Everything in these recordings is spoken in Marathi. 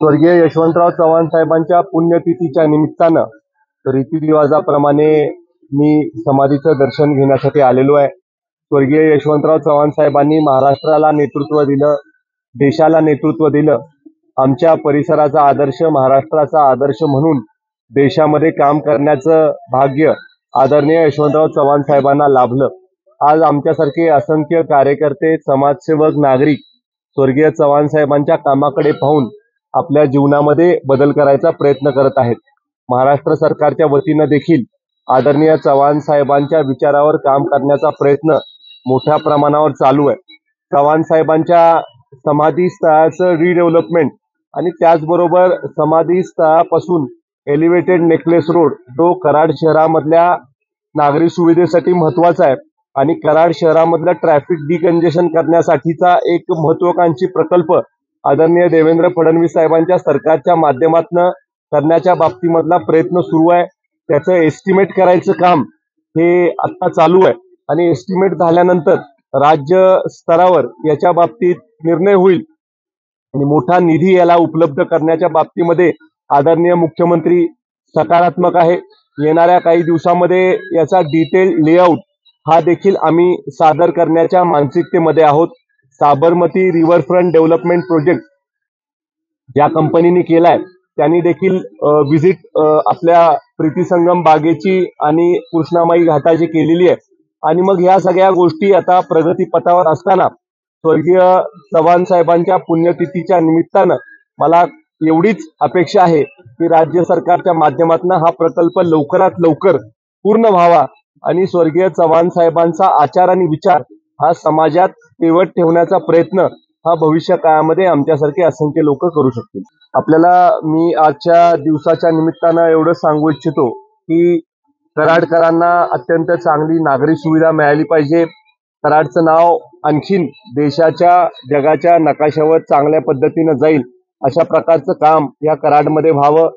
स्वर्गीय यशवंतराव चव्हाण साहेबांच्या पुण्यतिथीच्या निमित्तानं रीतिरिवाजाप्रमाणे मी समाधीचं दर्शन घेण्यासाठी आलेलो आहे। स्वर्गीय यशवंतराव चव्हाण साहेबांनी महाराष्ट्राला नेतृत्व दिलं, देशाला नेतृत्व दिलं। आमच्या परिसराचा आदर्श, महाराष्ट्राचा आदर्श म्हणून देशामध्ये काम करण्याचं भाग्य आदरणीय यशवंतराव चव्हाण साहेबांना लाभलं। आज आमच्यासारखे असंख्य कार्यकर्ते, समाजसेवक, नागरिक स्वर्गीय चव्हाण साहेबांच्या कामाकडे पाहून आपल्या जीवनामध्ये बदल करायचा प्रयत्न करत आहेत। महाराष्ट्र सरकारच्या वतीनं देखील आदरणीय चव्हाण साहेबांच्या विचारावर काम करण्याचा प्रयत्न मोठ्या प्रमाणावर चालू आहे। चव्हाण साहेबांच्या समाधी स्थळाचं रिडेव्हलपमेंट आणि त्याचबरोबर समाधी स्थळापासून एलिव्हेटेड नेकलेस रोड जो कराड शहरामधल्या नागरी सुविधेसाठी महत्त्वाचा आहे आणि कराड शहरामधलं ट्रॅफिक डिकंजेशन करण्यासाठीचा एक महत्त्वाकांक्षी प्रकल्प आदरणीय देवेंद्र फडणवीस साहेबांच्या सरकारच्या माध्यमातून करण्याच्या बाबतीमधला प्रयत्न सुरू आहे। त्याचं एस्टिमेट करायचं काम हे आता चालू आहे आणि एस्टिमेट झाल्यानंतर राज्य स्तरावर याच्या बाबतीत निर्णय होईल आणि मोठा निधी याला उपलब्ध करण्याच्या बाबतीमध्ये आदरणीय मुख्यमंत्री सकारात्मक आहे। येणाऱ्या काही दिवसांमध्ये याचा डिटेल लेआउट हा देखील आम्ही सादर करण्याच्या मानसिकतेमध्ये आहोत। साबरमती रिव्हरफ्रंट डेव्हलपमेंट प्रोजेक्ट ज्या कंपनीने केलाय त्यांनी देखील व्हिजिट आपल्या प्रीतीसंगम बागेची आणि कृष्णामाई घाटाची केलेली आहे आणि मग ह्या सगळ्या गोष्टी आता प्रगतीपथावर असताना स्वर्गीय चव्हाण साहेबांच्या पुण्यतिथीच्या निमित्तानं मला एवढीच अपेक्षा आहे की राज्य सरकारच्या माध्यमातून हा प्रकल्प लवकरात लवकर पूर्ण व्हावा आणि स्वर्गीय चव्हाण साहेबांचा आचार आणि विचार हा समाजात तेवत ठेवण्याचा प्रयत्न हा भविष्य काळामध्ये आमच्यासारखे असंख्य लोक करू शकतील। आपल्याला मी आजच्या दिवसाच्या निमित्तानं एवढं सांगू इच्छितो की कराडकरांना अत्यंत चांगली नागरी सुविधा मिळाली पाहिजे। कराडचं नाव आणखीन देशाच्या, जगाच्या नकाशावर चांगल्या पद्धतीनं जाईल अशा प्रकारचं काम या कराडमध्ये व्हावं।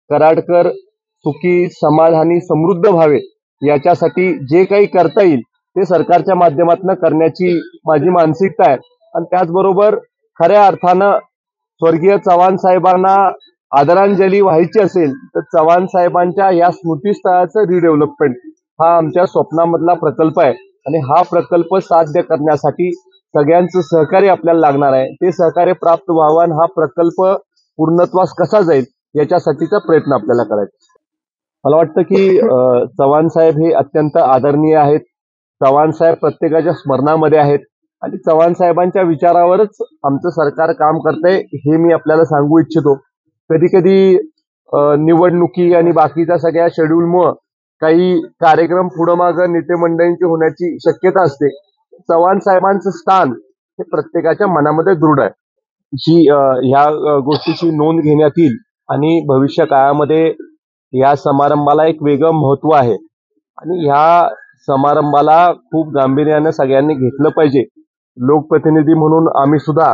कराडकर सुखी, समाधानी, समृद्ध व्हावे याच्यासाठी जे काही करता येईल ते सरकारच्या माध्यमातून करण्याची माझी मानसिकता आहे आणि त्याचबरोबर खऱ्या अर्थानं स्वर्गीय चव्हाण साहेबांना आदरांजली व्हायची असेल तर चव्हाण साहेबांच्या या स्मृतीस्थळाचं रिडेव्हलपमेंट हा आमच्या स्वप्नामधला प्रकल्प आहे आणि हा प्रकल्प साध्य करण्यासाठी सगळ्यांचं सहकार्य आपल्याला लागणार आहे। ते सहकार्य प्राप्त व्हावं आणि हा प्रकल्प पूर्णत्वास कसा जाईल याच्यासाठीचा प्रयत्न आपल्याला करायचा। मला वाटतं की चव्हाण साहेब हे अत्यंत आदरणीय आहेत। चव्हाण साहेब प्रत्येकाच्या स्मरणामध्ये आहेत आणि चव्हाण साहेबांच्या विचारावरच आमचं सरकार काम करतंय हे मी आपल्याला सांगू इच्छितो। कधी कधी निवडणुकी आणि बाकीच्या सगळ्या शेड्यूलमुळे काही कार्यक्रम पुढं मागं नेते मंडळींची होण्याची शक्यता असते। चव्हाण साहेबांचं स्थान हे प्रत्येकाच्या मनामध्ये दृढ आहे। ह्या गोष्टीची नोंद घेण्यात येईल आणि भविष्य काळामध्ये या समारंभाला एक वेगळं महत्त्व आहे आणि ह्या समारंभाला खूप गांभीर्याने सगळ्यांनी घेतलं पाहिजे। लोकप्रतिनिधी म्हणून आम्ही सुद्धा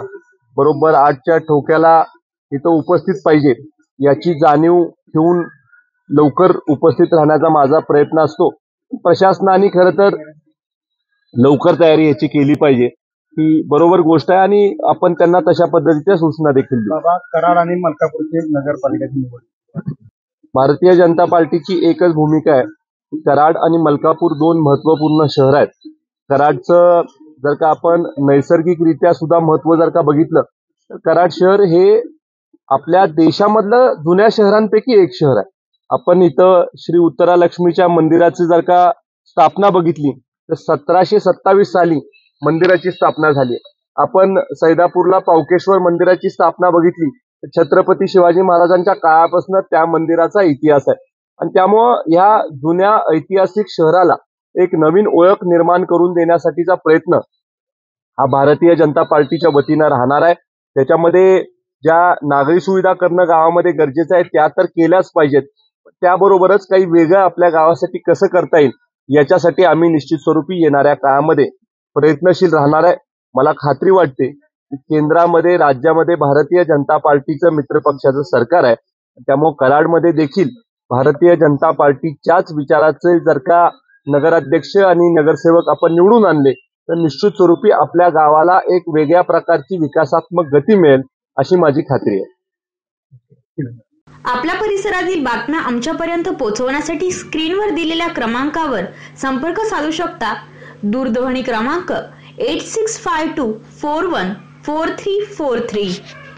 बरोबर 8च्या ठोक्याला इथं उपस्थित पाहिजे याची जाणीव ठेवून लवकर उपस्थित राहण्याचा माझा प्रयत्न असतो। प्रशासनाने खरं तर लवकर तयारी याची केली पाहिजे ही बरोबर गोष्ट आहे आणि आपण त्यांना तशा पद्धतीच्या सूचना देखील देऊ। कराड आणि मलकापूरची नगरपालिकेची निवड, भारतीय जनता पार्टीची एकच भूमिका आहे। कराड आणि मलकापूर दोन महत्त्वपूर्ण शहर आहेत। कराडचं जर का आपण नैसर्गिकरित्या सुद्धा महत्त्व जर का बघितलं तर कराड शहर हे आपल्या देशामधलं जुन्या शहरांपैकी एक शहर आहे। आपण इथं श्री उत्तरालक्ष्मीच्या मंदिराची जर का स्थापना बघितली तर 1727 साली मंदिराची स्थापना झाली। आपण सैदापूरला पावकेश्वर मंदिराची स्थापना बघितली तर छत्रपती शिवाजी महाराजांच्या काळापासून त्या मंदिराचा इतिहास आहे आणि त्यामुळं ह्या जुन्या ऐतिहासिक शहराला एक नवीन ओळख निर्माण करून देण्यासाठीचा प्रयत्न हा भारतीय जनता पार्टीच्या वतीनं राहणार आहे। त्याच्यामध्ये ज्या नागरी सुविधा करणं गावामध्ये गरजेचं आहे त्या तर केल्याच पाहिजेत, त्याबरोबरच काही वेगळं आपल्या गावासाठी कसं करता येईल याच्यासाठी आम्ही निश्चित स्वरूपी येणाऱ्या काळामध्ये प्रयत्नशील राहणार आहे। मला खात्री वाटते केंद्रामध्ये राज्यामध्ये भारतीय जनता पार्टीचं मित्रपक्षाचं सरकार आहे. त्यामुळे कराडमध्ये देखील भारतीय जनता पार्टीच्याच विचाराचे जर का नगराध्यक्ष आणि नगरसेवक आपण निवडून आणले तर निश्चित स्वरूपी आपल्या गावाला एक वेगळ्या प्रकारची विकासात्मक गती मिळेल अशी माझी खात्री आहे. आपल्या परिसरातील बातम्या आमच्यापर्यंत पोहोचवण्यासाठी स्क्रीनवर दिलेल्या क्रमांकावर संपर्क साधू शकता. दूरध्वनी क्रमांक 8652414343.